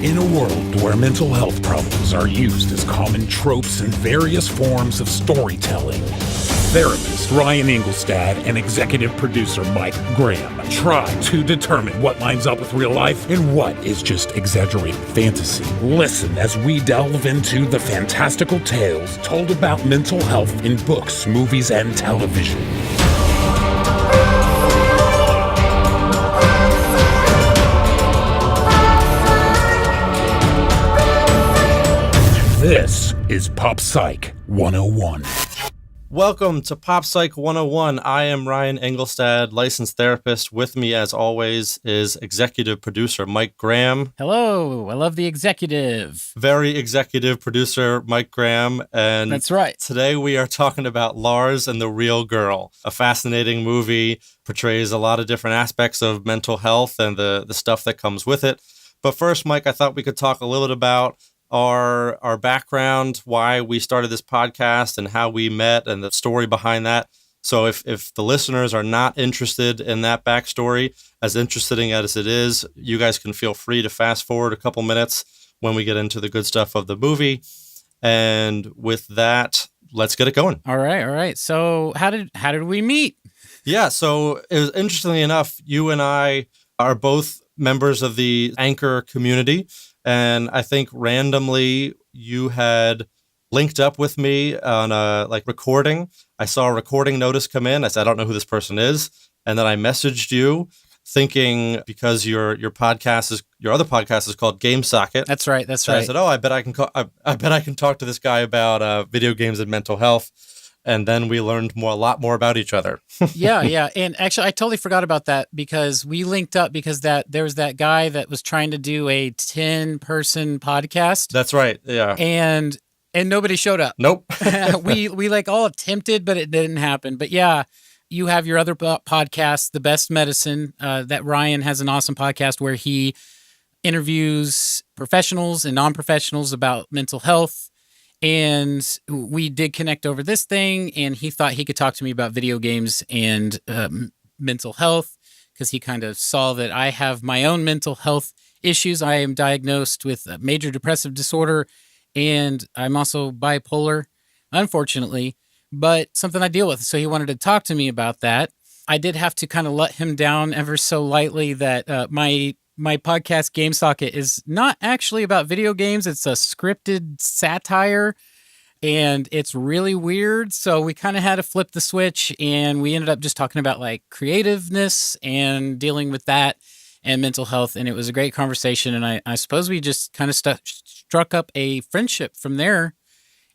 In a world where mental health problems are used as common tropes in various forms of storytelling, therapist Ryan Engelstad and executive producer Mike Graham try to determine what lines up with real life and what is just exaggerated fantasy. Listen as we delve into the fantastical tales told about mental health in books, movies, and television. This is Pop Psych 101. Welcome to Pop Psych 101. I am Ryan Engelstad, licensed therapist. With me, as always, is executive producer Mike Graham. Hello, I love the executive. Very executive producer Mike Graham. And that's right. Today we are talking about Lars and the Real Girl, a fascinating movie, portrays a lot of different aspects of mental health and the stuff that comes with it. But first, Mike, I thought we could talk a little bit about our background, why we started this podcast and how we met and the story behind that. So if the listeners are not interested in that backstory, as interesting as it is, you guys can feel free to fast forward a couple minutes when we get into the good stuff of the movie. And with that, let's get it going. All right. So how did we meet? Yeah, so it was, interestingly enough, you and I are both members of the Anchor community. And I think randomly you had linked up with me on a recording. I saw a recording notice come in. I said, I don't know who this person is. And then I messaged you thinking, because your other podcast is called Game Socket. That's right. So I said, I bet I can talk to this guy about video games and mental health. And then we learned a lot more about each other. Yeah. And actually, I totally forgot about that because we linked up because there was that guy that was trying to do a 10-person podcast. That's right. Yeah. And nobody showed up. Nope. we all attempted, but it didn't happen. But yeah, you have your other podcast, The Best Medicine, that Ryan has an awesome podcast where he interviews professionals and non-professionals about mental health. And we did connect over this thing, and he thought he could talk to me about video games and mental health because he kind of saw that I have my own mental health issues. I am diagnosed with Major Depressive Disorder, and I'm also bipolar, unfortunately, but something I deal with. So he wanted to talk to me about that. I did have to kind of let him down ever so lightly that my podcast, Game Socket, is not actually about video games. It's a scripted satire, and it's really weird. So we kind of had to flip the switch, and we ended up just talking about creativeness and dealing with that and mental health. And it was a great conversation. And I suppose we just kind of struck up a friendship from there.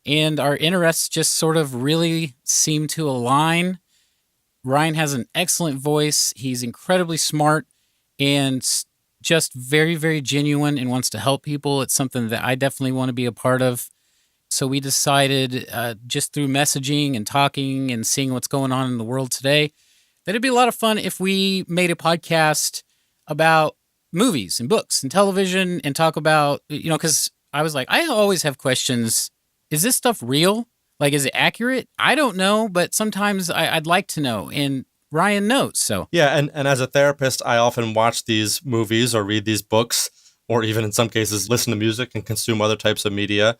And our interests just sort of really seemed to align. Ryan has an excellent voice. He's incredibly smart and just very, very genuine and wants to help people. It's something that I definitely want to be a part of. So we decided just through messaging and talking and seeing what's going on in the world today, that it'd be a lot of fun if we made a podcast about movies and books and television and talk about, because I was like, I always have questions. Is this stuff real? Is it accurate? I don't know, but sometimes I'd like to know. And Ryan knows, so. Yeah, and as a therapist, I often watch these movies or read these books, or even in some cases listen to music and consume other types of media.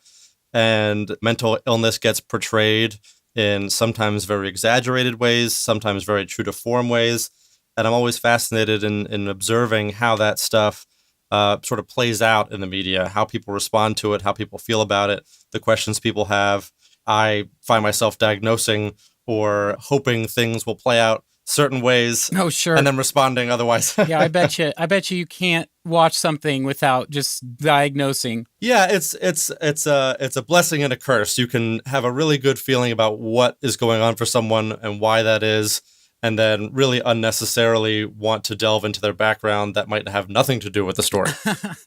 And mental illness gets portrayed in sometimes very exaggerated ways, sometimes very true to form ways. And I'm always fascinated in observing how that stuff sort of plays out in the media, how people respond to it, how people feel about it, the questions people have. I find myself diagnosing or hoping things will play out certain ways. Oh, sure. And then responding otherwise. Yeah, I bet you can't watch something without just diagnosing. Yeah, it's a blessing and a curse. You can have a really good feeling about what is going on for someone and why that is, and then really unnecessarily want to delve into their background that might have nothing to do with the story.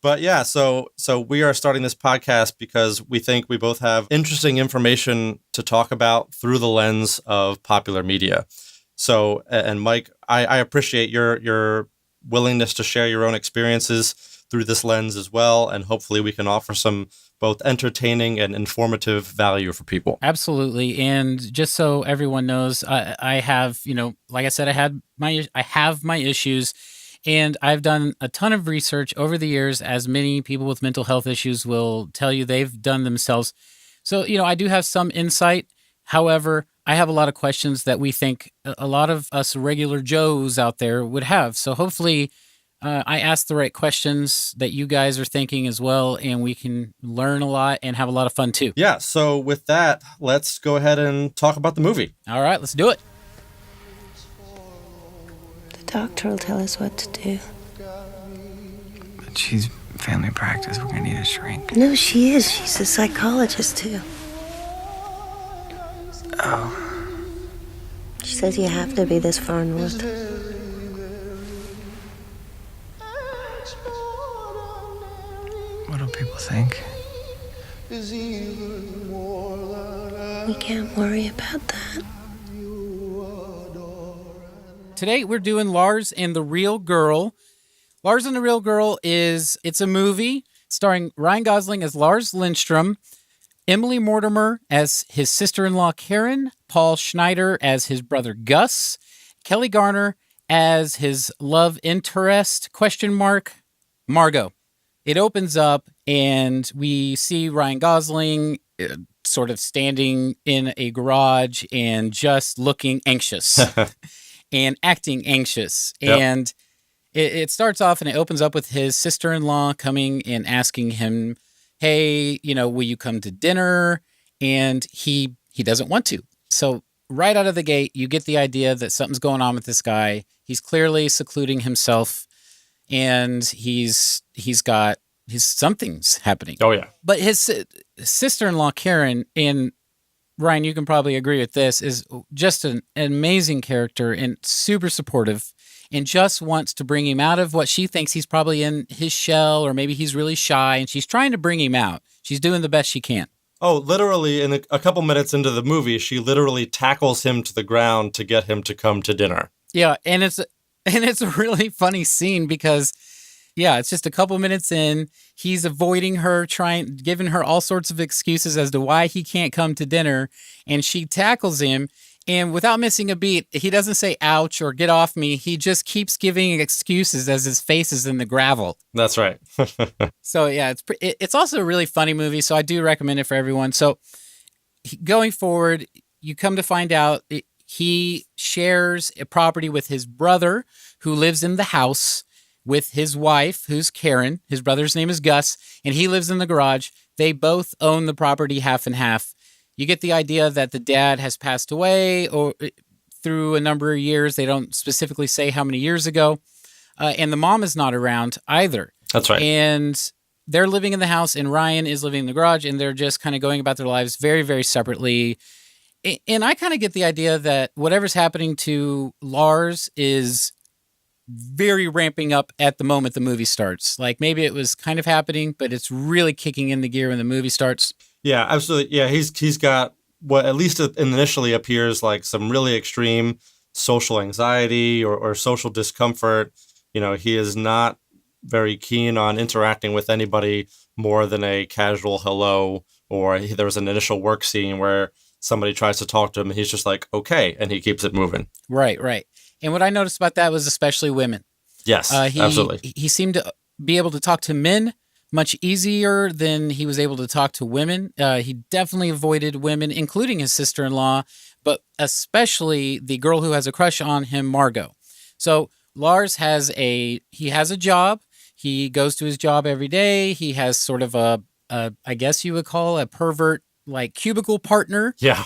But yeah, so we are starting this podcast because we think we both have interesting information to talk about through the lens of popular media. So, and Mike, I appreciate your willingness to share your own experiences through this lens as well. And hopefully we can offer some both entertaining and informative value for people. Absolutely. And just so everyone knows, I have, like I said, I have my issues. And I've done a ton of research over the years, as many people with mental health issues will tell you they've done themselves. So, I do have some insight. However, I have a lot of questions that we think a lot of us regular Joes out there would have. So hopefully I asked the right questions that you guys are thinking as well, and we can learn a lot and have a lot of fun too. Yeah, so with that, let's go ahead and talk about the movie. All right, let's do it. The doctor will tell us what to do. But she's family practice. We're gonna need a shrink. No, she is. She's a psychologist, too. Oh. She says you have to be this far north. What do people think? We can't worry about that. Today we're doing Lars and the Real Girl. Lars and the Real Girl it's a movie starring Ryan Gosling as Lars Lindstrom, Emily Mortimer as his sister-in-law Karen, Paul Schneider as his brother Gus, Kelly Garner as his love interest, Margot. It opens up and we see Ryan Gosling sort of standing in a garage and just looking anxious and acting anxious. Yep. And it starts off and it opens up with his sister-in-law coming and asking him, hey, will you come to dinner? And he doesn't want to. So right out of the gate, you get the idea that something's going on with this guy. He's clearly secluding himself, and something's happening. Oh, yeah. But his sister-in-law, Karen, and Ryan, you can probably agree with this, is just an amazing character and super supportive, and just wants to bring him out of what she thinks he's probably in his shell, or maybe he's really shy, and she's trying to bring him out. She's doing the best she can. Oh, literally, in a couple minutes into the movie, she literally tackles him to the ground to get him to come to dinner. Yeah, and it's a really funny scene because, yeah, it's just a couple minutes in. He's avoiding her, giving her all sorts of excuses as to why he can't come to dinner, and she tackles him. And without missing a beat, he doesn't say ouch or get off me. He just keeps giving excuses as his face is in the gravel. That's right. So, yeah, it's also a really funny movie, so I do recommend it for everyone. So going forward, you come to find out he shares a property with his brother who lives in the house with his wife, who's Karen. His brother's name is Gus, and he lives in the garage. They both own the property half and half. You get the idea that the dad has passed away or through a number of years. They don't specifically say how many years ago. And the mom is not around either. That's right. And they're living in the house, and Ryan is living in the garage, and they're just kind of going about their lives very, very separately. And I kind of get the idea that whatever's happening to Lars is very ramping up at the moment the movie starts. Like maybe it was kind of happening, but it's really kicking in the gear when the movie starts. Yeah, absolutely. Yeah, he's got what at least initially appears like some really extreme social anxiety or social discomfort. He is not very keen on interacting with anybody more than a casual hello, or there was an initial work scene where somebody tries to talk to him and he's just like, okay, and he keeps it moving. Right. And what I noticed about that was especially women. Yes, absolutely. He seemed to be able to talk to men much easier than he was able to talk to women. He definitely avoided women, including his sister-in-law, but especially the girl who has a crush on him, Margot. So Lars has a job. He goes to his job every day. He has sort of a I guess you would call a pervert, like cubicle partner. Yeah.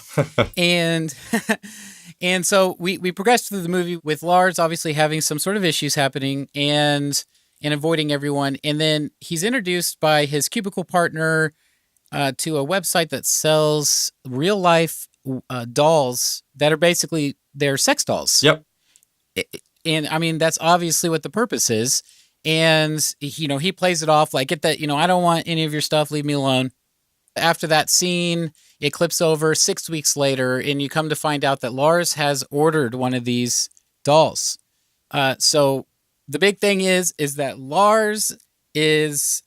And so we progress through the movie with Lars obviously having some sort of issues happening and avoiding everyone. And then he's introduced by his cubicle partner to a website that sells real life dolls that are basically they're sex dolls. Yep. And I mean, that's obviously what the purpose is. And, he plays it off like, get that, I don't want any of your stuff. Leave me alone. After that scene, it clips over 6 weeks later, and you come to find out that Lars has ordered one of these dolls. So the big thing is that Lars is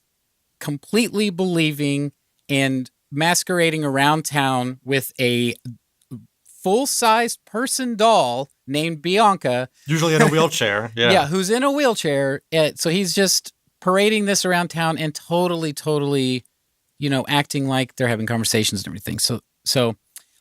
completely believing and masquerading around town with a full-sized person doll named Bianca. Usually in a wheelchair. Yeah. Yeah, who's in a wheelchair. So he's just parading this around town and totally, acting like they're having conversations and everything. So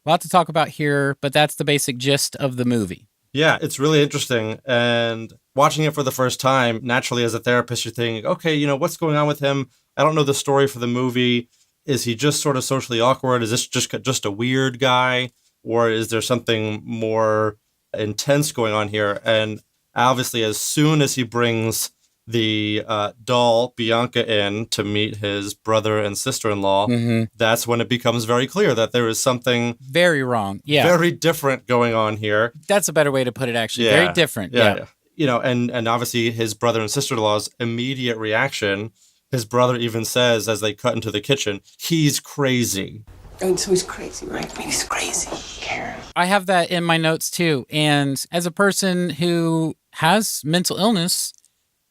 a lot to talk about here, but that's the basic gist of the movie. Yeah, it's really interesting. And watching it for the first time, naturally as a therapist, you're thinking, okay, what's going on with him? I don't know the story for the movie. Is he just sort of socially awkward? Is this just a weird guy? Or is there something more intense going on here? And obviously, as soon as he brings the doll Bianca in to meet his brother and sister-in-law, that's when it becomes very clear that there is something very wrong. Yeah. Very different going on here. That's a better way to put it, actually. Yeah. Very different. Yeah. And obviously his brother and sister-in-law's immediate reaction, his brother even says as they cut into the kitchen, he's crazy. And so he's crazy, right? I mean, he's crazy, Karen. I have that in my notes too. And as a person who has mental illness,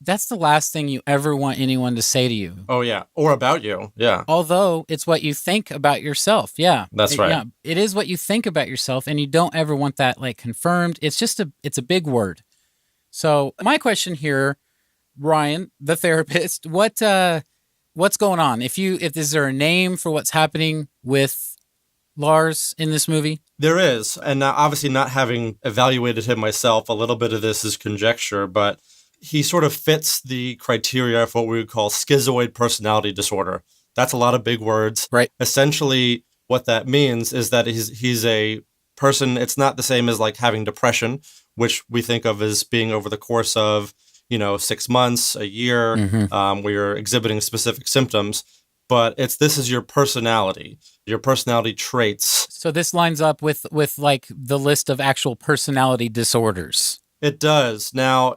that's the last thing you ever want anyone to say to you. Oh, yeah. Or about you. Yeah. Although it's what you think about yourself. Yeah. That's right. Yeah. It is what you think about yourself, and you don't ever want that confirmed. It's it's a big word. So my question here, Ryan, the therapist, what's going on? Is there a name for what's happening with Lars in this movie? There is. And obviously not having evaluated him myself, a little bit of this is conjecture, but he sort of fits the criteria for what we would call schizoid personality disorder. That's a lot of big words. Right. Essentially, what that means is that he's a person. It's not the same as like having depression, which we think of as being over the course of, 6 months, a year, where you're exhibiting specific symptoms. But this is your personality traits. So this lines up with like the list of actual personality disorders. It does. Now,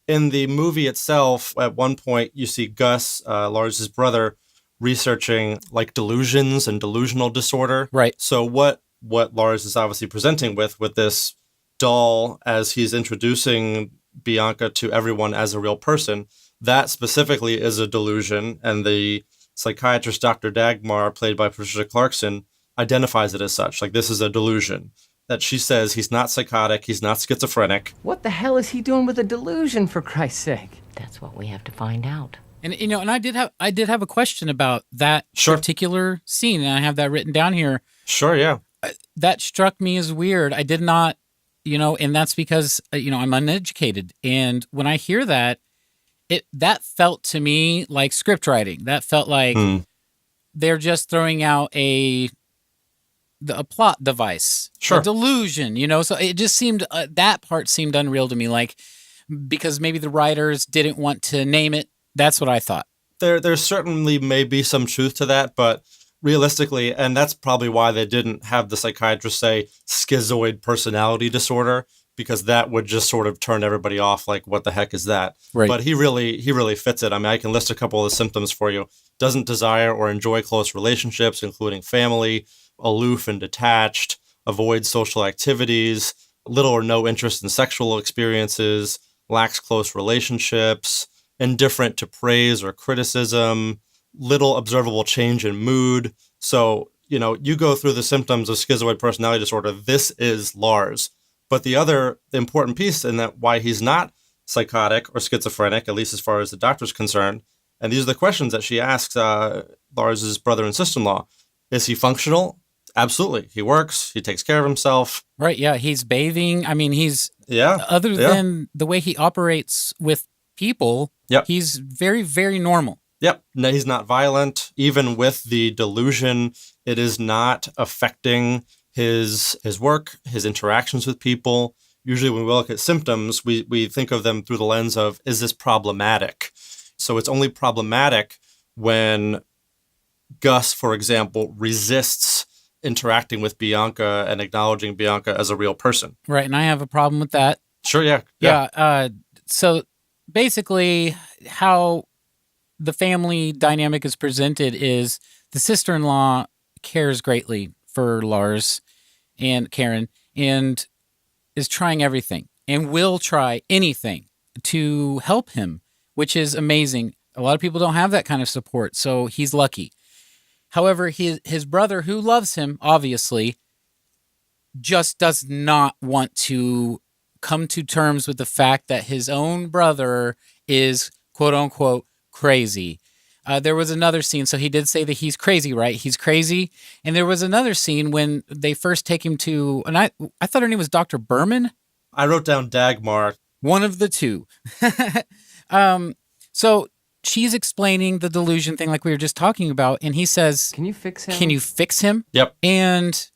in the movie itself, at one point, you see Gus, Lars's brother, researching like delusions and delusional disorder. Right. So what Lars is obviously presenting with this doll as he's introducing Bianca to everyone as a real person, that specifically is a delusion. And the psychiatrist, Dr. Dagmar, played by Patricia Clarkson, identifies it as such. Like, this is a delusion. That she says he's not psychotic, he's not schizophrenic. What the hell is he doing with a delusion, for Christ's sake? That's what we have to find out. And and I did have a question about that particular scene, and I have that written down here. Sure, yeah. That struck me as weird. I did not, and that's because I'm uneducated, and when I hear that, that felt to me like script writing. That felt like they're just throwing out a plot device, a delusion, so it just seemed, that part seemed unreal to me, like, because maybe the writers didn't want to name it. That's what I thought. There certainly may be some truth to that, but realistically, and that's probably why they didn't have the psychiatrist say schizoid personality disorder, because that would just sort of turn everybody off, like, what the heck is that? Right. But he really fits it. I mean, I can list a couple of the symptoms for you. Doesn't desire or enjoy close relationships, including family, aloof and detached, avoids social activities, little or no interest in sexual experiences, lacks close relationships, indifferent to praise or criticism, little observable change in mood. So, you go through the symptoms of schizoid personality disorder, this is Lars. But the important piece in that why he's not psychotic or schizophrenic, at least as far as the doctor's concerned, and these are the questions that she asks Lars's brother and sister-in-law. Is he functional? Absolutely. He works. He takes care of himself. Right. Yeah. He's bathing. I mean, other than the way he operates with people, he's very, very normal. Yep. No, he's not violent. Even with the delusion, it is not affecting his work, his interactions with people. Usually when we look at symptoms, we think of them through the lens of, is this problematic? So it's only problematic when Gus, for example, resists interacting with Bianca and acknowledging Bianca as a real person. Right, and I have a problem with that. Sure, yeah. Yeah, so basically how the family dynamic is presented is the sister-in-law cares greatly for Lars and Karen and is trying everything and will try anything to help him, which is amazing. A lot of people don't have that kind of support, so he's lucky. However, his brother, who loves him, obviously, just does not want to come to terms with the fact that his own brother is quote unquote crazy. There was another scene. So he did say that he's crazy, right? He's crazy. And there was another scene when they first take him to, and I thought her name was Dr. Berman. I wrote down Dagmar. One of the two. So she's explaining the delusion thing like we were just talking about. And he says, Can you fix him? can you fix him? Yep. And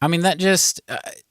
I mean, that just,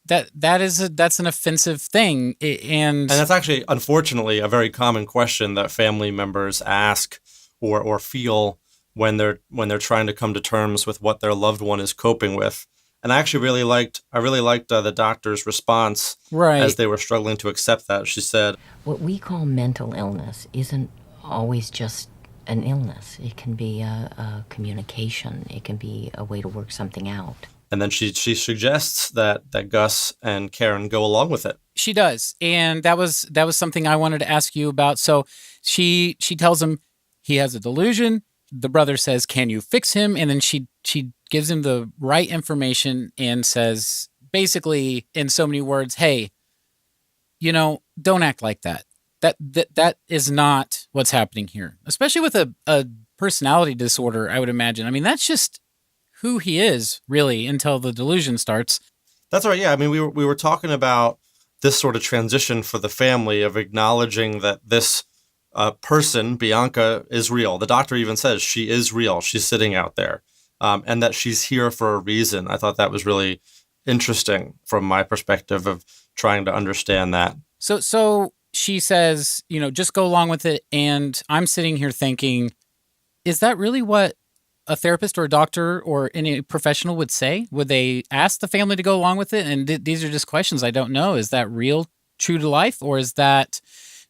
that's an offensive thing. And that's actually, unfortunately, a very common question that family members ask or feel when they're trying to come to terms with what their loved one is coping with. And I actually really liked the doctor's response as they were struggling to accept that. She said, What we call mental illness isn't always just an illness. It can be a communication. It can be a way to work something out. And then she suggests that Gus and Karen go along with it. she does. And that was something I wanted to ask you about. So she tells him he has a delusion. The brother says, can you fix him? And then she gives him the right information and says, basically, in so many words, hey, don't act like that. That is not what's happening here, especially with a personality disorder, I would imagine. I mean, that's just who he is, really, until the delusion starts. That's right. Yeah. I mean, we were talking about this sort of transition for the family of acknowledging that this person, Bianca, is real. The doctor even says she is real. She's sitting out there, and that she's here for a reason. I thought that was really interesting from my perspective of trying to understand that. So she says, just go along with it. And I'm sitting here thinking, is that really what a therapist or a doctor or any professional would say? Would they ask the family to go along with it? And these are just questions I don't know. Is that real, true to life, or is that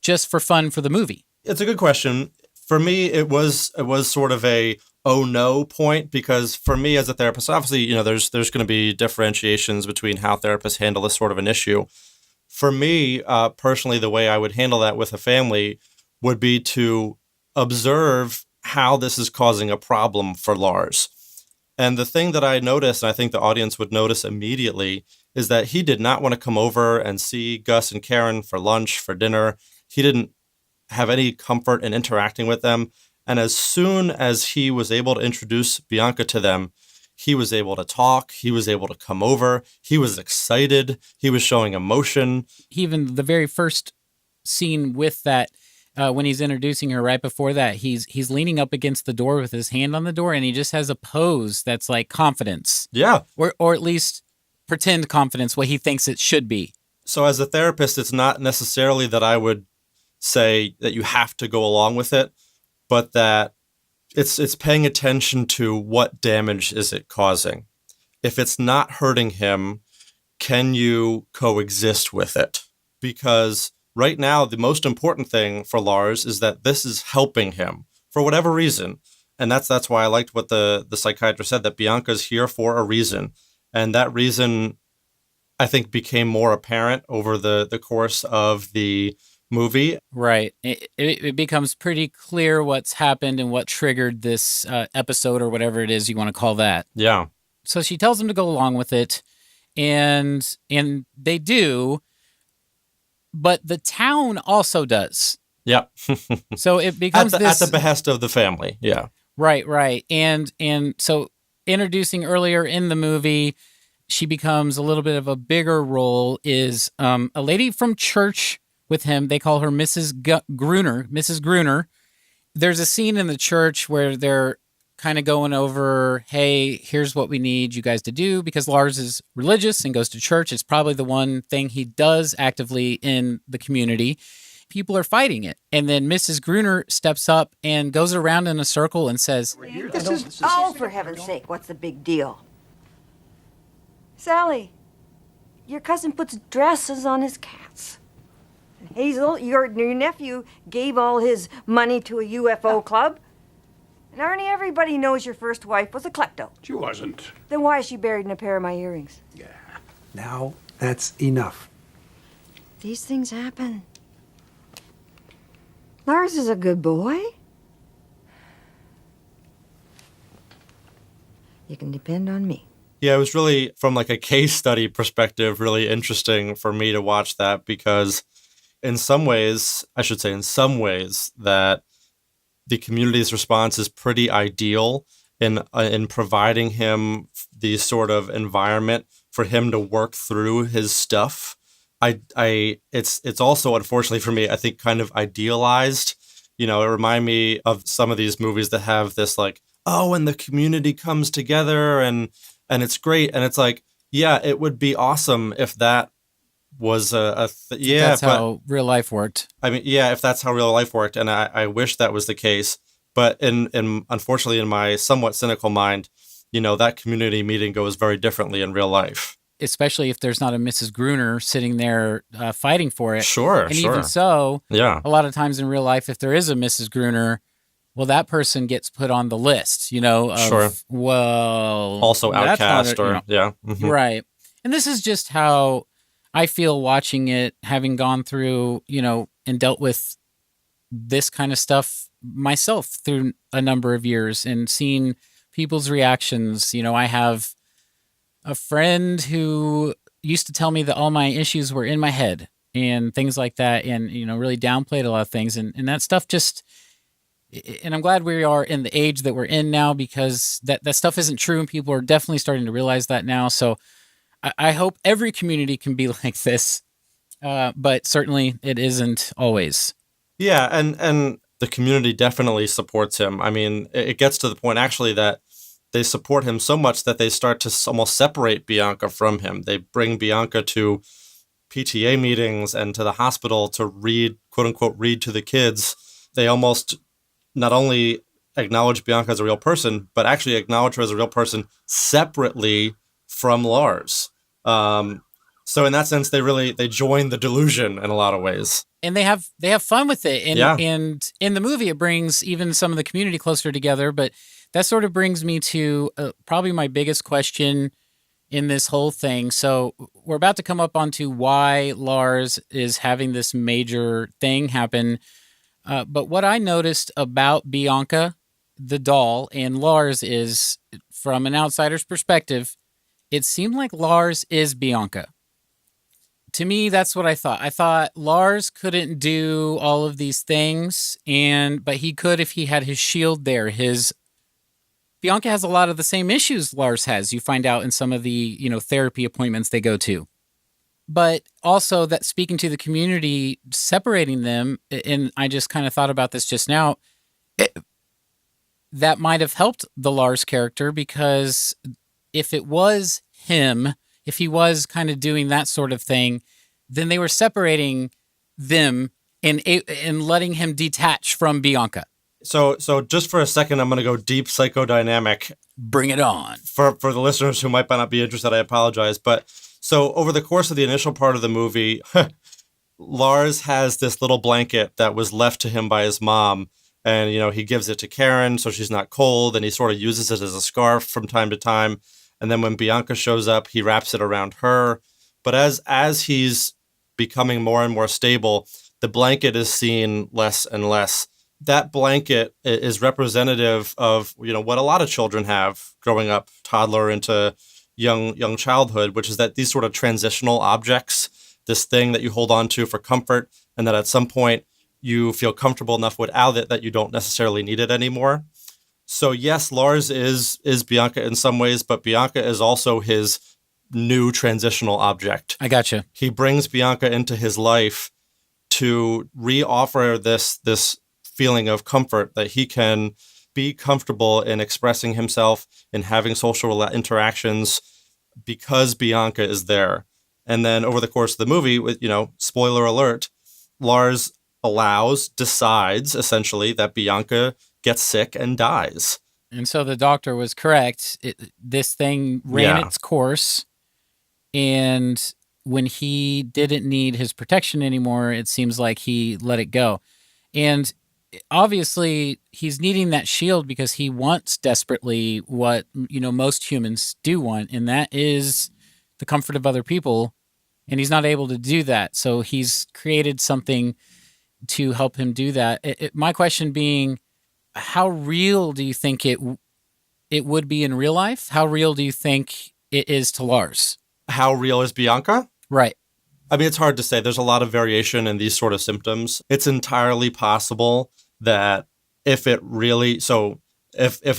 just for fun for the movie? It's a good question. For me, it was sort of a oh no point, because for me as a therapist, obviously, there's going to be differentiations between how therapists handle this sort of an issue. For me, personally, the way I would handle that with a family would be to observe how this is causing a problem for Lars. And the thing that I noticed, and I think the audience would notice immediately, is that he did not want to come over and see Gus and Karen for lunch, for dinner. He didn't have any comfort in interacting with them. And as soon as he was able to introduce Bianca to them, he was able to talk. He was able to come over. He was excited. He was showing emotion. Even the very first scene with that, when he's introducing her right before that, he's leaning up against the door with his hand on the door, and he just has a pose that's like confidence. Yeah. Or at least pretend confidence, what he thinks it should be. So as a therapist, it's not necessarily that I would say that you have to go along with it, but that it's paying attention to what damage is it causing. If it's not hurting him, can you coexist with it? Because right now, the most important thing for Lars is that this is helping him for whatever reason. And that's why I liked what the psychiatrist said, that Bianca's here for a reason. And that reason, I think, became more apparent over the course of the movie. Right. It becomes pretty clear what's happened and what triggered this episode, or whatever it is you want to call that. Yeah. So she tells him to go along with it, and they do, but the town also does. Yeah. So it becomes at the behest of the family. Yeah. Right. And so introducing earlier in the movie, she becomes a little bit of a bigger role, is a lady from church with him. They call her Mrs. Gruner. There's a scene in the church where they're kind of going over, hey, here's what we need you guys to do, because Lars is religious and goes to church. It's probably the one thing he does actively in the community. People are fighting it. And then Mrs. Gruner steps up and goes around in a circle and says, Oh, for heaven's sake, what's the big deal? Sally, your cousin puts dresses on his cats. And Hazel, your nephew gave all his money to a UFO club. And Arnie, everybody knows your first wife was a klepto. She wasn't. Then why is she buried in a pair of my earrings? Yeah. Now, that's enough. These things happen. Lars is a good boy. You can depend on me. Yeah, it was really, from like a case study perspective, really interesting for me to watch that, because in some ways, I should say in some ways, that the community's response is pretty ideal in providing him the sort of environment for him to work through his stuff. It's also, unfortunately for me, I think kind of idealized. You know, it reminded me of some of these movies that have this like, oh, and the community comes together and it's great, and it's like, yeah, it would be awesome if that was yeah, that's how real life worked. I mean, yeah, if that's how real life worked, and I wish that was the case. But in unfortunately, in my somewhat cynical mind, you know, that community meeting goes very differently in real life. Especially if there's not a Mrs. Gruner sitting there fighting for it. Sure, and sure. even so, Yeah. a lot of times in real life, if there is a Mrs. Gruner, well, that person gets put on the list, you know, of, Sure. well, Also that's not outcast, a- you or know. yeah. Mhm. Right. And this is just how I feel watching it, having gone through, you know, and dealt with this kind of stuff myself through a number of years and seen people's reactions. You know, I have a friend who used to tell me that all my issues were in my head and things like that, and, you know, really downplayed a lot of things. And that stuff just, and I'm glad we are in the age that we're in now, because that stuff isn't true, and people are definitely starting to realize that now. So I hope every community can be like this, but certainly it isn't always. Yeah, and the community definitely supports him. I mean, it gets to the point actually that they support him so much that they start to almost separate Bianca from him. They bring Bianca to PTA meetings and to the hospital to read, quote unquote, read to the kids. They almost not only acknowledge Bianca as a real person, but actually acknowledge her as a real person separately from Lars. So in that sense, they join the delusion in a lot of ways. And they have fun with it. And, Yeah. and in the movie, it brings even some of the community closer together. But that sort of brings me to probably my biggest question in this whole thing. So we're about to come up onto why Lars is having this major thing happen. But what I noticed about Bianca, the doll, and Lars is, from an outsider's perspective, it seemed like Lars is Bianca. To me, that's what I thought. I thought Lars couldn't do all of these things, but he could if he had his shield there. Bianca has a lot of the same issues Lars has. You find out in some of the, you know, therapy appointments they go to. But also that speaking to the community, separating them, and I just kind of thought about this just now, that might have helped the Lars character, because if it was him, if he was kind of doing that sort of thing, then they were separating them and letting him detach from Bianca. So just for a second, I'm going to go deep psychodynamic. Bring it on. For the listeners who might not be interested, I apologize. But so over the course of the initial part of the movie, Lars has this little blanket that was left to him by his mom. And, you know, he gives it to Karen so she's not cold, and he sort of uses it as a scarf from time to time. And then when Bianca shows up, he wraps it around her. But as he's becoming more and more stable, the blanket is seen less and less. That blanket is representative of, you know, what a lot of children have growing up, toddler into young childhood, which is that these sort of transitional objects, this thing that you hold on to for comfort, and that at some point you feel comfortable enough without it that you don't necessarily need it anymore. So yes, Lars is Bianca in some ways, but Bianca is also his new transitional object. I gotcha. He brings Bianca into his life to re-offer this feeling of comfort, that he can be comfortable in expressing himself and having social interactions because Bianca is there. And then over the course of the movie, with, you know, spoiler alert, Lars decides essentially that Bianca gets sick and dies. And so the doctor was correct. This thing ran its course. And when he didn't need his protection anymore, it seems like he let it go. And obviously he's needing that shield because he wants desperately what, you know, most humans do want, and that is the comfort of other people. And he's not able to do that. So he's created something to help him do that. My question being, how real do you think it would be in real life? How real do you think it is to Lars. How real is Bianca? Right. I mean, it's hard to say. There's a lot of variation in these sort of symptoms. It's entirely possible that if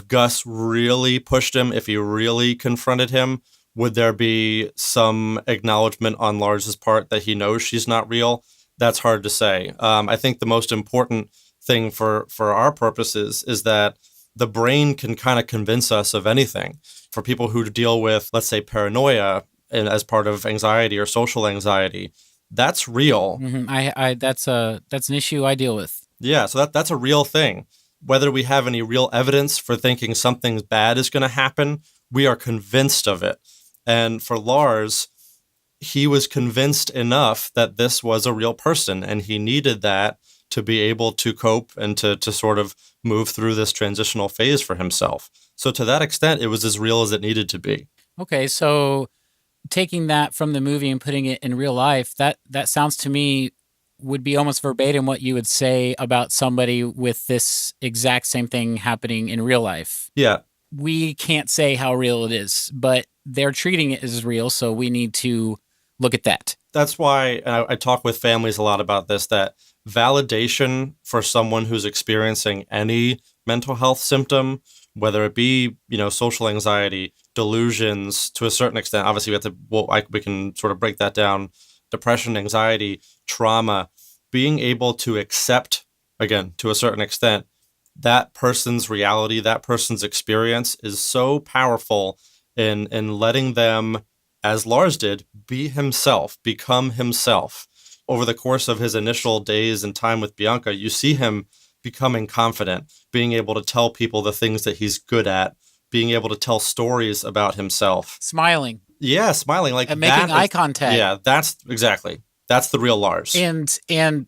Gus really pushed him, if he really confronted him, would there be some acknowledgement on Lars's part that he knows she's not real? That's hard to say. I think the most important thing for our purposes is that the brain can kind of convince us of anything. For people who deal with, let's say, paranoia and as part of anxiety or social anxiety, that's real. Mm-hmm. That's an issue I deal with. Yeah, so that's a real thing. Whether we have any real evidence for thinking something bad is going to happen, we are convinced of it. And for Lars, he was convinced enough that this was a real person, and he needed that to be able to cope and to sort of move through this transitional phase for himself. So to that extent, it was as real as it needed to be. Okay, so taking that from the movie and putting it in real life, that sounds to me would be almost verbatim what you would say about somebody with this exact same thing happening in real life. Yeah. We can't say how real it is, but they're treating it as real, so we need to look at that. That's why I talk with families a lot about this, that validation for someone who's experiencing any mental health symptom, whether it be, social anxiety, delusions to a certain extent. Obviously, we can sort of break that down. Depression, anxiety, trauma, being able to accept, again, to a certain extent, that person's reality, that person's experience is so powerful in letting them, as Lars did, be himself, become himself. Over the course of his initial days and time with Bianca, you see him becoming confident, being able to tell people the things that he's good at, being able to tell stories about himself. Smiling. Yeah, smiling. And making eye contact. Yeah, that's the real Lars. And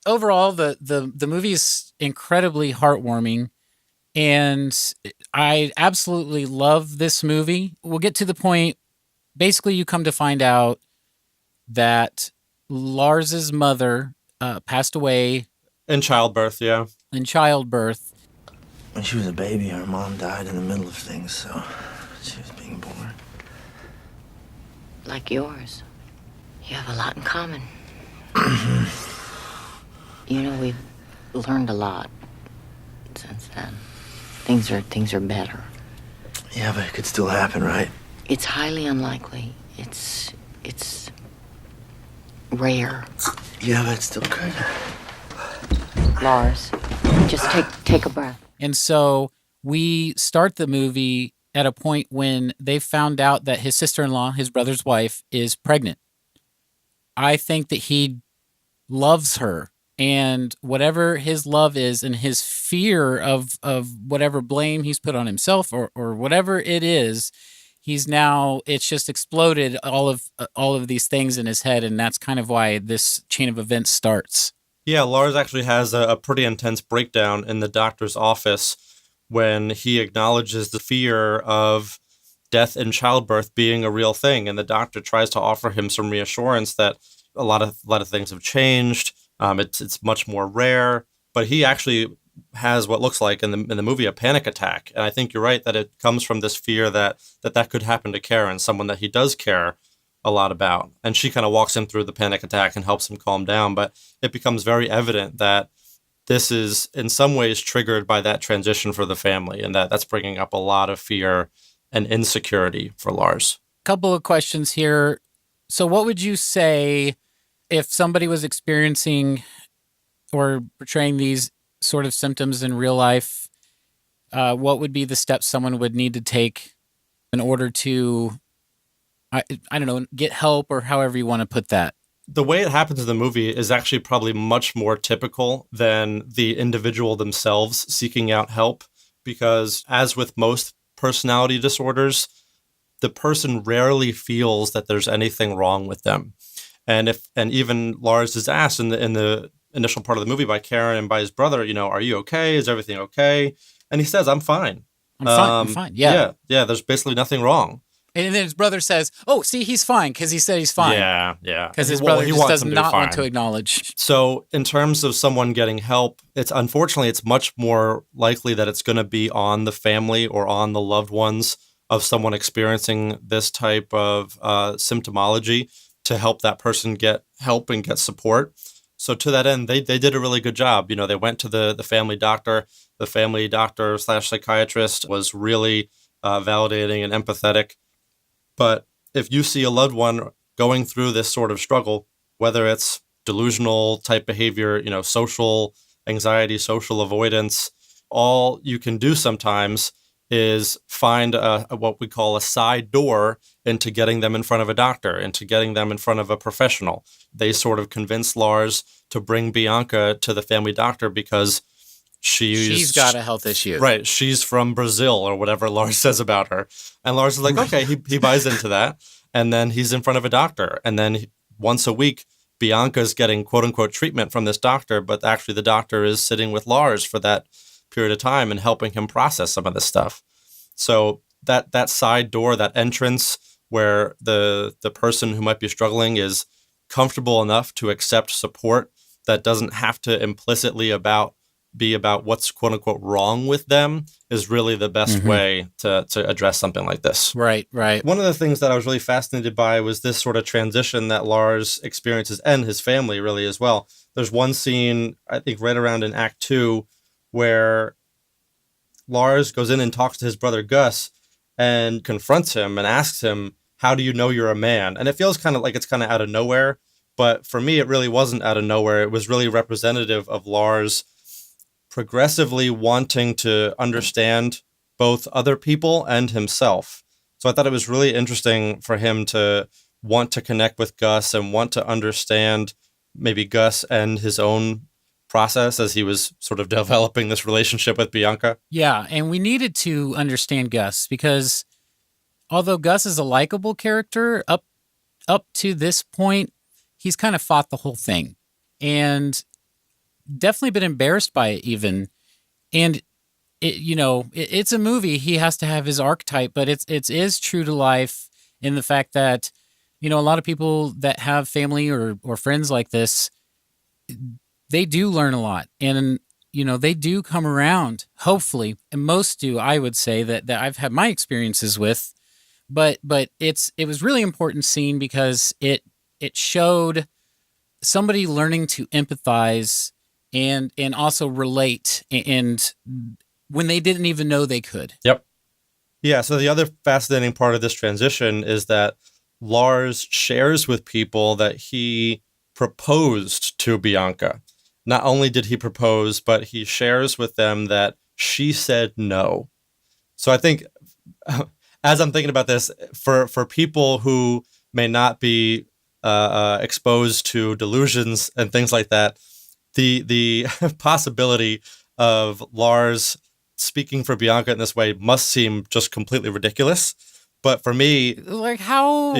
overall, the movie is incredibly heartwarming, and I absolutely love this movie. We'll get to the point. Basically, you come to find out that Lars's mother passed away in childbirth. Yeah, in childbirth. When she was a baby, her mom died in the middle of things, so she was being born. Like yours. You have a lot in common. We've learned a lot since then. Things are better. Yeah, but it could still happen, right? It's highly unlikely. It's rare. Yeah, but it still could. Lars, just take a breath. And so we start the movie at a point when they found out that his sister-in-law, his brother's wife, is pregnant. I think that he loves her, and whatever his love is and his fear of whatever blame he's put on himself or whatever it is, it's just exploded all of these things in his head, and that's kind of why this chain of events starts. Yeah, Lars actually has a pretty intense breakdown in the doctor's office when he acknowledges the fear of death in childbirth being a real thing, and the doctor tries to offer him some reassurance that a lot of things have changed. It's much more rare, but he actually has what looks like in the movie a panic attack, and I think you're right that it comes from this fear that could happen to Karen, someone that he does care a lot about, and she kind of walks him through the panic attack and helps him calm down. But it becomes very evident that this is in some ways triggered by that transition for the family, and that's bringing up a lot of fear and insecurity for Lars. Couple of questions here. So what would you say if somebody was experiencing or portraying these sort of symptoms in real life? What would be the steps someone would need to take in order to, I don't know, get help, or however you want to put that? The way it happens in the movie is actually probably much more typical than the individual themselves seeking out help, because as with most personality disorders, the person rarely feels that there's anything wrong with them. And even Lars is asked in the initial part of the movie by Karen and by his brother, are you okay? Is everything okay? And he says, I'm fine. I'm fine. Yeah. Yeah. There's basically nothing wrong. And then his brother says, "Oh, see, he's fine," because he said he's fine. Yeah. Because his brother just does not want to acknowledge. So in terms of someone getting help, it's much more likely that it's going to be on the family or on the loved ones of someone experiencing this type of symptomology to help that person get help and get support. So to that end, they did a really good job. You know, they went to the family doctor. The family doctor / psychiatrist was really validating and empathetic. But if you see a loved one going through this sort of struggle, whether it's delusional type behavior, you know, social anxiety, social avoidance, all you can do sometimes is find what we call a side door into getting them in front of a doctor, into getting them in front of a professional. They sort of convinced Lars to bring Bianca to the family doctor because she's got a health issue. Right. She's from Brazil or whatever Lars says about her. And Lars is like, okay, he buys into that. And then he's in front of a doctor. And then once a week, Bianca's getting quote unquote treatment from this doctor, but actually the doctor is sitting with Lars for that period of time and helping him process some of this stuff. So that side door, that entrance where the person who might be struggling is comfortable enough to accept support that doesn't have to implicitly be about what's quote unquote wrong with them is really the best way to address something like this. Right. One of the things that I was really fascinated by was this sort of transition that Lars experiences and his family really as well. There's one scene, I think right around in Act 2, where Lars goes in and talks to his brother Gus and confronts him and asks him, how do you know you're a man? And it feels kind of like it's kind of out of nowhere. But for me, it really wasn't out of nowhere. It was really representative of Lars progressively wanting to understand both other people and himself. So I thought it was really interesting for him to want to connect with Gus and want to understand maybe Gus and his own process as he was sort of developing this relationship with Bianca. Yeah, and we needed to understand Gus because although Gus is a likable character, up to this point, he's kind of fought the whole thing and definitely been embarrassed by it even. And it's a movie. He has to have his archetype, but it is true to life in the fact that, a lot of people that have family or friends like this, they do learn a lot and, they do come around, hopefully, and most do, I would say that I've had my experiences with, but it was really important scene because it showed somebody learning to empathize and also relate and when they didn't even know they could. Yep. Yeah. So the other fascinating part of this transition is that Lars shares with people that he proposed to Bianca. Not only did he propose, but he shares with them that she said no. So I think as I'm thinking about this, for people who may not be exposed to delusions and things like that, the possibility of Lars speaking for Bianca in this way must seem just completely ridiculous. But for me, like how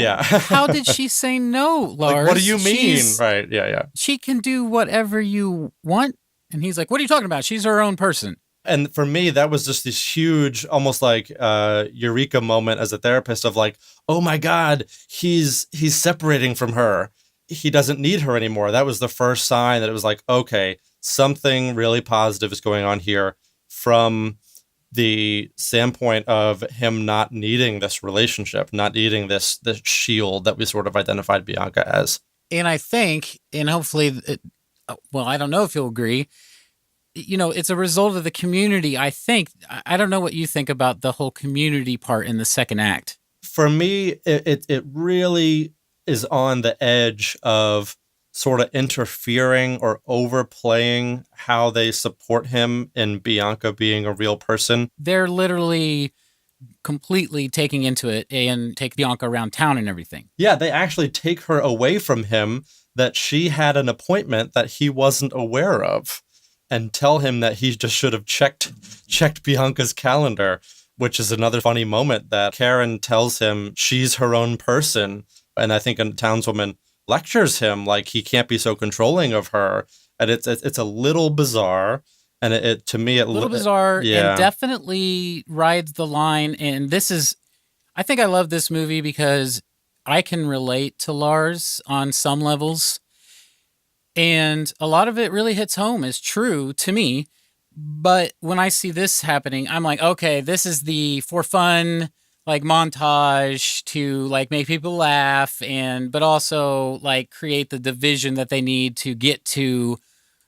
did she say no, Lars? Like, what do you mean? Right. Yeah. She can do whatever you want. And he's like, what are you talking about? She's her own person. And for me, that was just this huge, almost like eureka moment as a therapist of like, oh my God, he's separating from her. He doesn't need her anymore. That was the first sign that it was like, okay, something really positive is going on here from the standpoint of him not needing this relationship, not needing this shield that we sort of identified Bianca as. And I think, and hopefully, I don't know if you'll agree, it's a result of the community. I think, I don't know what you think about the whole community part in the second act. For me, it really is on the edge of sort of interfering or overplaying how they support him in Bianca being a real person. They're literally completely taking into it and take Bianca around town and everything. Yeah, they actually take her away from him that she had an appointment that he wasn't aware of and tell him that he just should have checked Bianca's calendar, which is another funny moment that Karen tells him she's her own person. And I think a townswoman lectures him like he can't be so controlling of her, and it's a little bizarre, and it to me it a little bizarre, yeah. And definitely rides the line. And I think I love this movie because I can relate to Lars on some levels, and a lot of it really hits home as true to me. But when I see this happening, I'm like, okay, this is the for fun. like montage to like make people laugh but also like create the division that they need to get to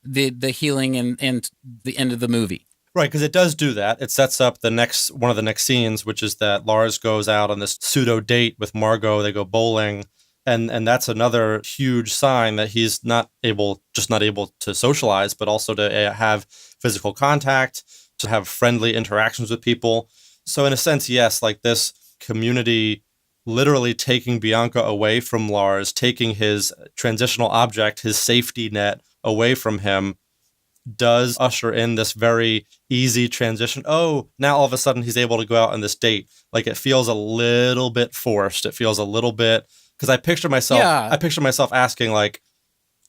the healing and the end of the movie. Right, because it does do that. It sets up one of the next scenes, which is that Lars goes out on this pseudo date with Margot. They go bowling, and that's another huge sign that he's not able to socialize, but also to have physical contact, to have friendly interactions with people. So in a sense, yes, like this community literally taking Bianca away from Lars, taking his transitional object, his safety net away from him, does usher in this very easy transition. Oh, now all of a sudden he's able to go out on this date. Like it feels a little bit forced. It feels a little bit, because I picture myself asking, like,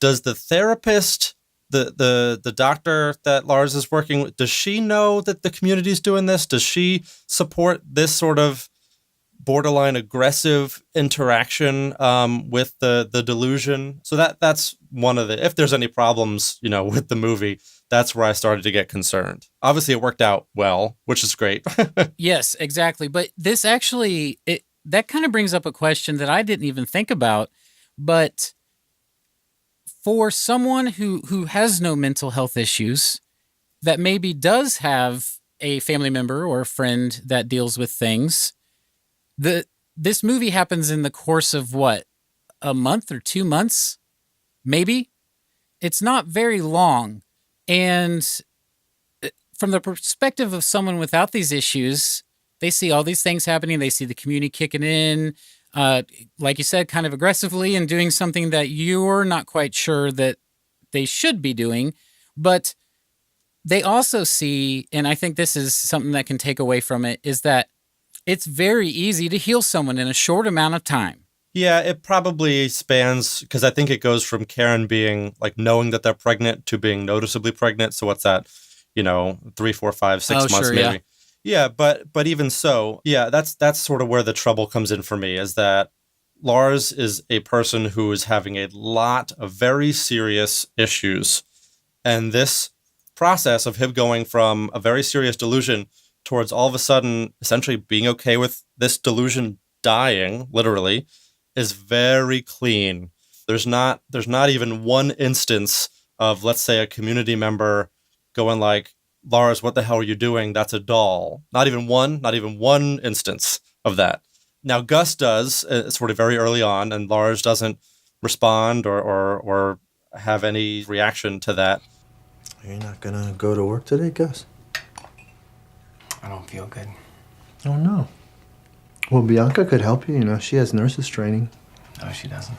does the therapist, the doctor that Lars is working with, does she know that the community's doing this? Does she support this sort of borderline aggressive interaction with the delusion? So that's one of the, if there's any problems, with the movie, that's where I started to get concerned. Obviously it worked out well, which is great. Yes, exactly. But this actually, that kind of brings up a question that I didn't even think about. But for someone who has no mental health issues, that maybe does have a family member or a friend that deals with things, this movie happens in the course of what, a month or 2 months, maybe? It's not very long. And from the perspective of someone without these issues, they see all these things happening. They see the community kicking in, like you said, kind of aggressively and doing something that you're not quite sure that they should be doing. But they also see, and I think this is something that can take away from it, is that it's very easy to heal someone in a short amount of time. Yeah, it probably spans, because I think it goes from Karen being like knowing that they're pregnant to being noticeably pregnant. So what's that? 3, 4, 5, 6 months sure, maybe. Yeah, but even so, yeah, that's sort of where the trouble comes in for me, is that Lars is a person who is having a lot of very serious issues. And this process of him going from a very serious delusion towards all of a sudden essentially being okay with this delusion dying, literally, is very clean. There's not even one instance of, let's say, a community member going like, Lars, what the hell are you doing? That's a doll. Not even one instance of that. Now, Gus does, sort of very early on, and Lars doesn't respond or have any reaction to that. You're not gonna go to work today, Gus? I don't feel good. Oh, no. Well, Bianca could help you. She has nurses training. No, she doesn't.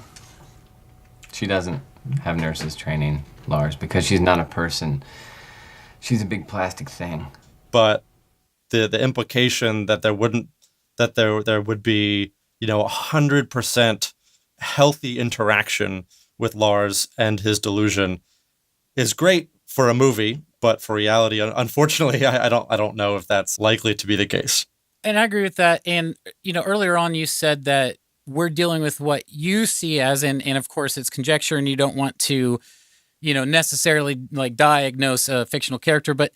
She doesn't have nurses training, Lars, because she's not a person. She's a big plastic thing. But the implication that there would be 100% healthy interaction with Lars and his delusion is great for a movie, but for reality, unfortunately, I don't know if that's likely to be the case. And I agree with that. And earlier on you said that we're dealing with what you see as, and of course it's conjecture, and you don't want to necessarily like diagnose a fictional character, but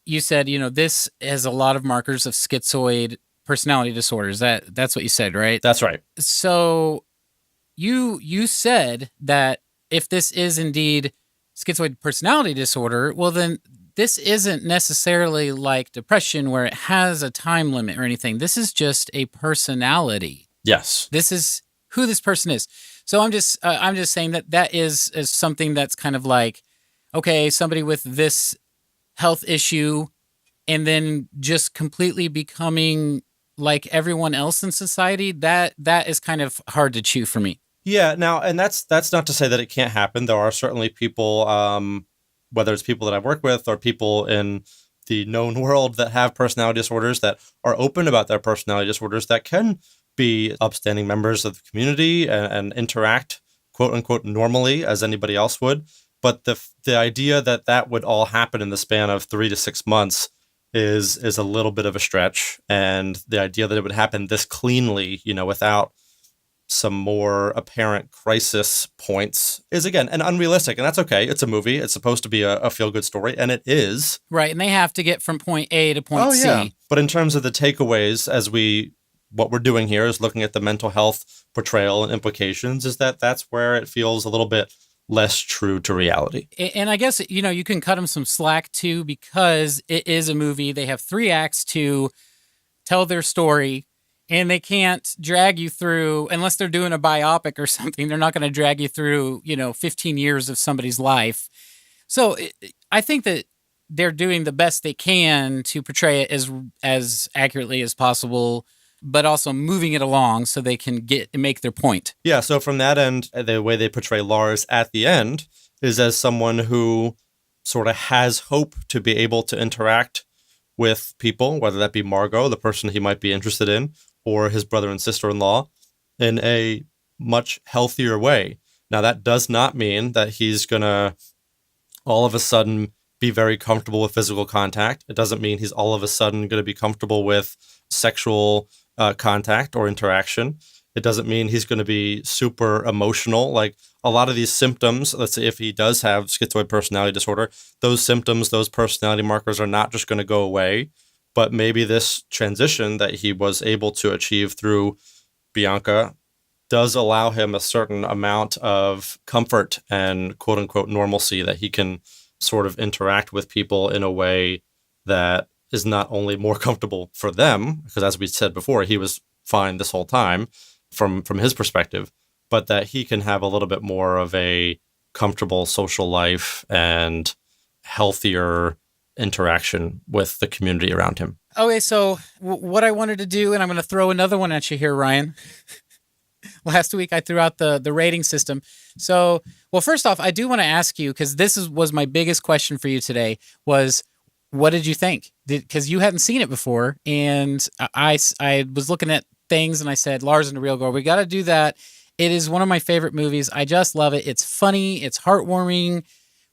you said, this has a lot of markers of schizoid personality disorders. That's what you said, right? That's right. So you said that if this is indeed schizoid personality disorder, well then this isn't necessarily like depression where it has a time limit or anything. This is just a personality. Yes. This is who this person is. So I'm just saying that is something that's kind of like, okay, somebody with this health issue and then just completely becoming like everyone else in society, that is kind of hard to chew for me. Yeah, now, and that's not to say that it can't happen. There are certainly people, whether it's people that I've worked with or people in the known world that have personality disorders that are open about their personality disorders that can be upstanding members of the community and interact, quote unquote, normally as anybody else would. But the idea that would all happen in the span of 3 to 6 months is a little bit of a stretch. And the idea that it would happen this cleanly, without some more apparent crisis points is, again, an unrealistic. And that's okay. It's a movie. It's supposed to be a feel-good story, and it is. Right, and they have to get from point A to point C. Yeah. But in terms of the takeaways, as we what we're doing here is looking at the mental health portrayal and implications, is that that's where it feels a little bit less true to reality. And I guess, you can cut them some slack too, because it is a movie. They have 3 acts to tell their story, and they can't drag you through, unless they're doing a biopic or something, they're not going to drag you through, 15 years of somebody's life. So I think that they're doing the best they can to portray it as accurately as possible, but also moving it along so they can make their point. Yeah, so from that end, the way they portray Lars at the end is as someone who sort of has hope to be able to interact with people, whether that be Margot, the person he might be interested in, or his brother and sister-in-law, in a much healthier way. Now, that does not mean that he's going to all of a sudden be very comfortable with physical contact. It doesn't mean he's all of a sudden going to be comfortable with sexual contact or interaction. It doesn't mean he's going to be super emotional. Like a lot of these symptoms, let's say if he does have schizoid personality disorder, those symptoms, those personality markers are not just going to go away. But maybe this transition that he was able to achieve through Bianca does allow him a certain amount of comfort and quote unquote normalcy, that he can sort of interact with people in a way that is not only more comfortable for them, because as we said before, he was fine this whole time from his perspective, but that he can have a little bit more of a comfortable social life and healthier interaction with the community around him. Okay, so what I wanted to do, and I'm going to throw another one at you here, Ryan. Last week I threw out the rating system. So, well, first off, I do want to ask you, because this was my biggest question for you today, was what did you think? Because you hadn't seen it before, and I was looking at things, and I said, Lars and the Real Girl, we got to do that. It is one of my favorite movies. I just love it. It's funny. It's heartwarming.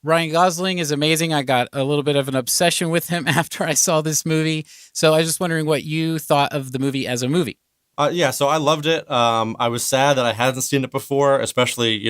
Ryan Gosling is amazing. I got a little bit of an obsession with him after I saw this movie. So I was just wondering what you thought of the movie as a movie. Yeah, so I loved it. I was sad that I hadn't seen it before, especially,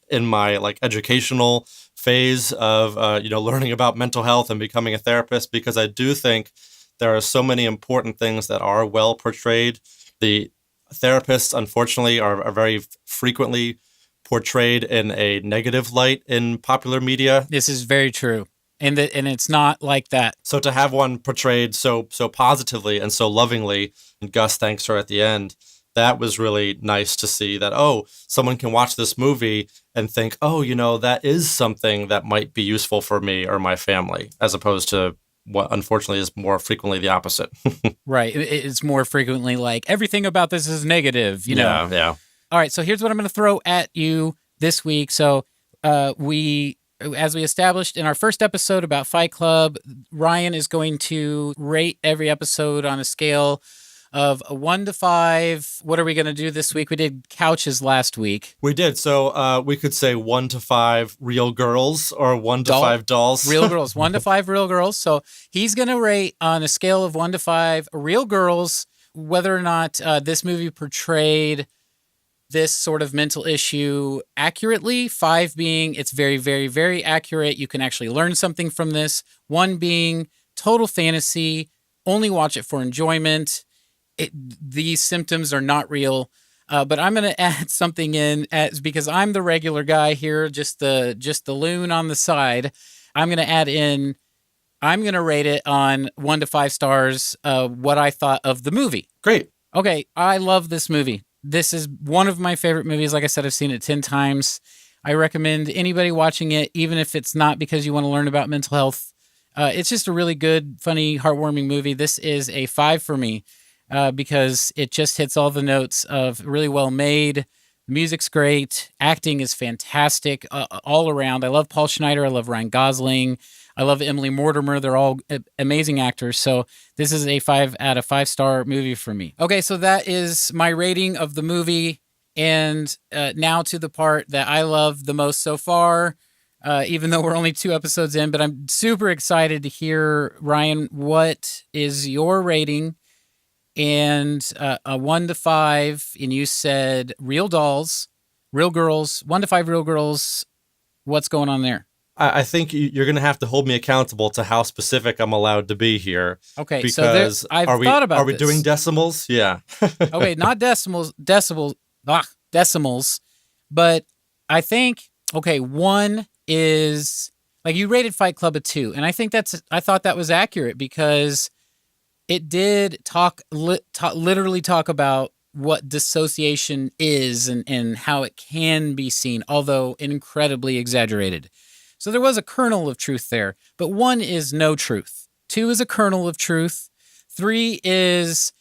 in my educational phase of, learning about mental health and becoming a therapist, because I do think there are so many important things that are well portrayed. The therapists, unfortunately, are very frequently portrayed in a negative light in popular media. This is very true. And it's not like that. So to have one portrayed so positively and so lovingly, and Gus thanks her at the end, that was really nice to see that, someone can watch this movie and think, that is something that might be useful for me or my family, as opposed to what unfortunately is more frequently the opposite. Right. It's more frequently like everything about this is negative, Yeah. All right, so here's what I'm going to throw at you this week. So as we established in our first episode about Fight Club, Ryan is going to rate every episode on a scale of 1 to 5. What are we going to do this week? We did couches last week. We did. So we could say 1 to 5 real girls or 1 to 5 dolls. Real girls. 1 to 5 real girls. So he's going to rate on a scale of 1 to 5 real girls whether or not this movie portrayed this sort of mental issue accurately. 5 being it's very, very, very accurate. You can actually learn something from this. 1 being total fantasy. Only watch it for enjoyment. These symptoms are not real. But I'm going to add something in because I'm the regular guy here, just the loon on the side. I'm going to add in. I'm going to rate it on 1 to 5 stars. What I thought of the movie. Great. Okay, I love this movie. This is one of my favorite movies. Like I said, I've seen it 10 times. I recommend anybody watching it, even if it's not because you want to learn about mental health. It's just a really good, funny, heartwarming movie. This is a 5 for me because it just hits all the notes of really well made. The music's great. Acting is fantastic all around. I love Paul Schneider. I love Ryan Gosling. I love Emily Mortimer. They're all amazing actors. So this is a 5 out of 5 star movie for me. Okay, so that is my rating of the movie. And now to the part that I love the most so far, even though we're only 2 episodes in. But I'm super excited to hear, Ryan, what is your rating? And a 1 to 5, and you said real dolls, real girls, 1 to 5 real girls. What's going on there? I think you're going to have to hold me accountable to how specific I'm allowed to be here. Okay, because so I've thought about Are we this. doing decimals? Yeah. Okay, not decimals, but I think, okay, 1 is, like, you rated Fight Club a 2, and I thought that was accurate because it did literally talk about what dissociation is and how it can be seen, although incredibly exaggerated. So there was a kernel of truth there, but 1 is no truth. 2 is a kernel of truth. 3 is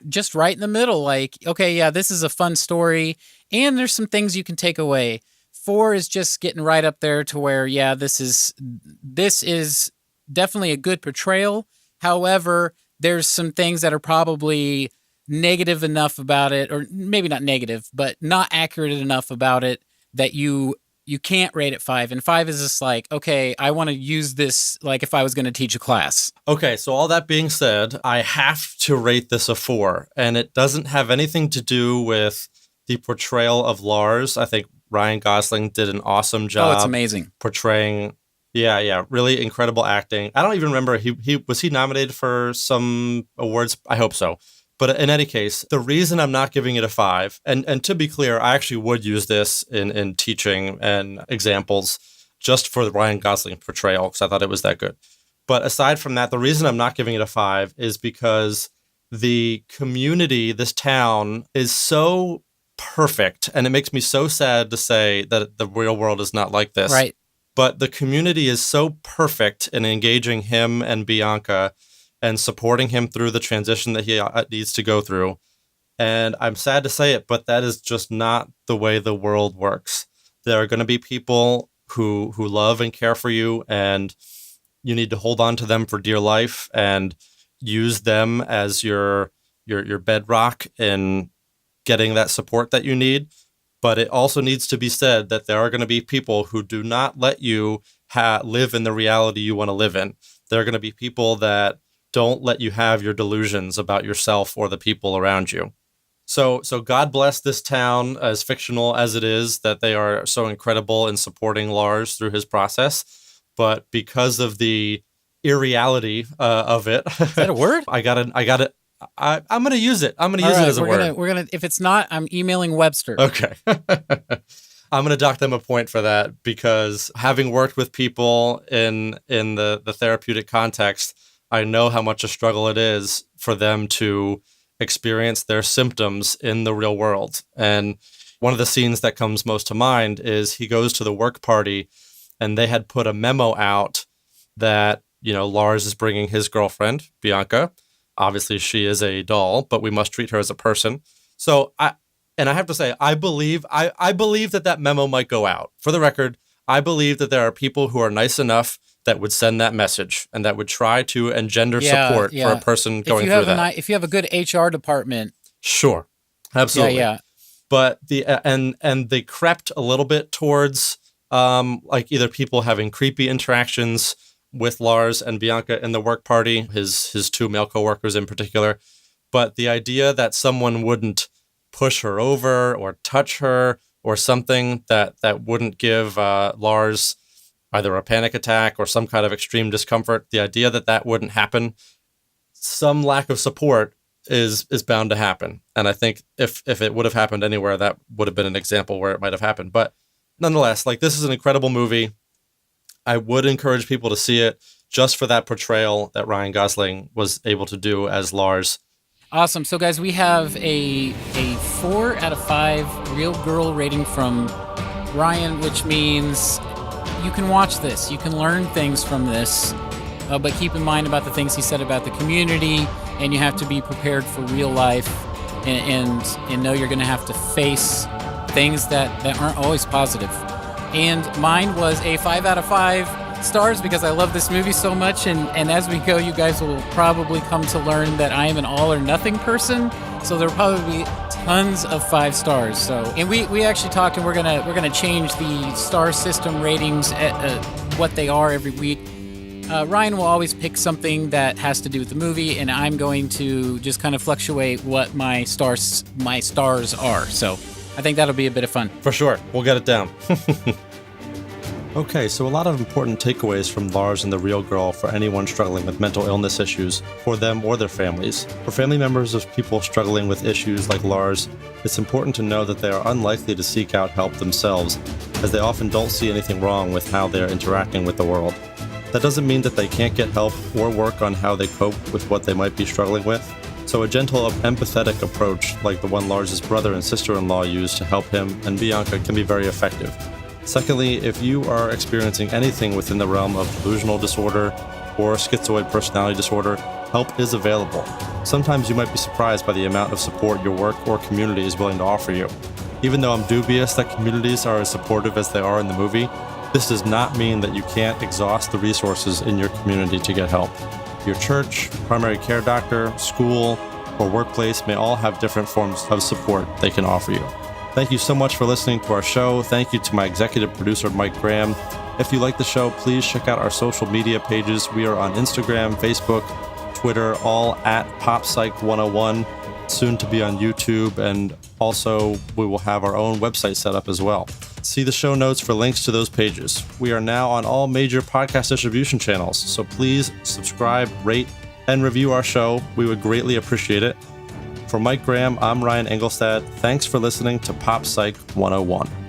just right in the middle, like, okay, yeah, this is a fun story, and there's some things you can take away. 4 is just getting right up there to where, yeah, this is definitely a good portrayal. However, there's some things that are probably negative enough about it, or maybe not negative, but not accurate enough about it that you can't rate it 5. And 5 is just like, okay, I want to use this like if I was going to teach a class. Okay, so all that being said, I have to rate this a 4, and it doesn't have anything to do with the portrayal of Lars. I think Ryan Gosling did an awesome job. Oh, it's amazing. Portraying, yeah, really incredible acting. I don't even remember, was he nominated for some awards? I hope so. But in any case, the reason I'm not giving it a 5, and to be clear, I actually would use this in teaching and examples just for the Ryan Gosling portrayal because I thought it was that good. But aside from that, the reason I'm not giving it a 5 is because the community, this town, is so perfect, and it makes me so sad to say that the real world is not like this. Right. But the community is so perfect in engaging him and Bianca and supporting him through the transition that he needs to go through. And I'm sad to say it, but that is just not the way the world works. There are going to be people who love and care for you, and you need to hold on to them for dear life and use them as your bedrock in getting that support that you need. But it also needs to be said that there are going to be people who do not let you live in the reality you want to live in. There are going to be people that don't let you have your delusions about yourself or the people around you. So God bless this town, as fictional as it is, that they are so incredible in supporting Lars through his process. But because of the irreality of it, is that a word? I'm going to use it. I'm going to use it as a word. We're gonna. If it's not, I'm emailing Webster. Okay. I'm going to dock them a point for that because having worked with people in the therapeutic context, I know how much a struggle it is for them to experience their symptoms in the real world. And one of the scenes that comes most to mind is he goes to the work party and they had put a memo out that, Lars is bringing his girlfriend, Bianca. Obviously, she is a doll, but we must treat her as a person. So I have to say, I believe that memo might go out. For the record, I believe that there are people who are nice enough that would send that message and that would try to engender support for a person going through that. If you have a good HR department. Sure. Absolutely. Yeah. But and they crept a little bit towards like either people having creepy interactions with Lars and Bianca in the work party, his 2 male coworkers in particular. But the idea that someone wouldn't push her over or touch her or something that wouldn't give Lars either a panic attack or some kind of extreme discomfort, the idea that wouldn't happen, some lack of support is bound to happen. And I think if it would have happened anywhere, that would have been an example where it might have happened. But nonetheless, like, this is an incredible movie. I would encourage people to see it just for that portrayal that Ryan Gosling was able to do as Lars. Awesome. So, guys, we have a 4 out of 5 real girl rating from Ryan, which means you can watch this. You can learn things from this, but keep in mind about the things he said about the community, and you have to be prepared for real life and know you're going to have to face things that aren't always positive. And mine was a 5 out of 5 stars because I love this movie so much, and as we go, you guys will probably come to learn that I am an all or nothing person, so there'll probably be tons of 5 stars. So, and we actually talked, and we're gonna change the star system ratings at what they are every week. Ryan will always pick something that has to do with the movie, and I'm going to just kind of fluctuate what my stars are. So I think that'll be a bit of fun. For sure. We'll get it down. Okay, so a lot of important takeaways from Lars and the Real Girl for anyone struggling with mental illness issues, for them or their families. For family members of people struggling with issues like Lars, it's important to know that they are unlikely to seek out help themselves, as they often don't see anything wrong with how they're interacting with the world. That doesn't mean that they can't get help or work on how they cope with what they might be struggling with. So a gentle, empathetic approach, like the one Lars's brother and sister-in-law used to help him and Bianca, can be very effective. Secondly, if you are experiencing anything within the realm of delusional disorder or schizoid personality disorder, help is available. Sometimes you might be surprised by the amount of support your work or community is willing to offer you. Even though I'm dubious that communities are as supportive as they are in the movie, this does not mean that you can't exhaust the resources in your community to get help. Your church, primary care doctor, school, or workplace may all have different forms of support they can offer you. Thank you so much for listening to our show. Thank you to my executive producer, Mike Graham. If you like the show, please check out our social media pages. We are on Instagram, Facebook, Twitter, all at Pop Psych 101, soon to be on YouTube, and also we will have our own website set up as well. See the show notes for links to those pages. We are now on all major podcast distribution channels, so please subscribe, rate, and review our show. We would greatly appreciate it. For Mike Graham, I'm Ryan Engelstad. Thanks for listening to Pop Psych 101.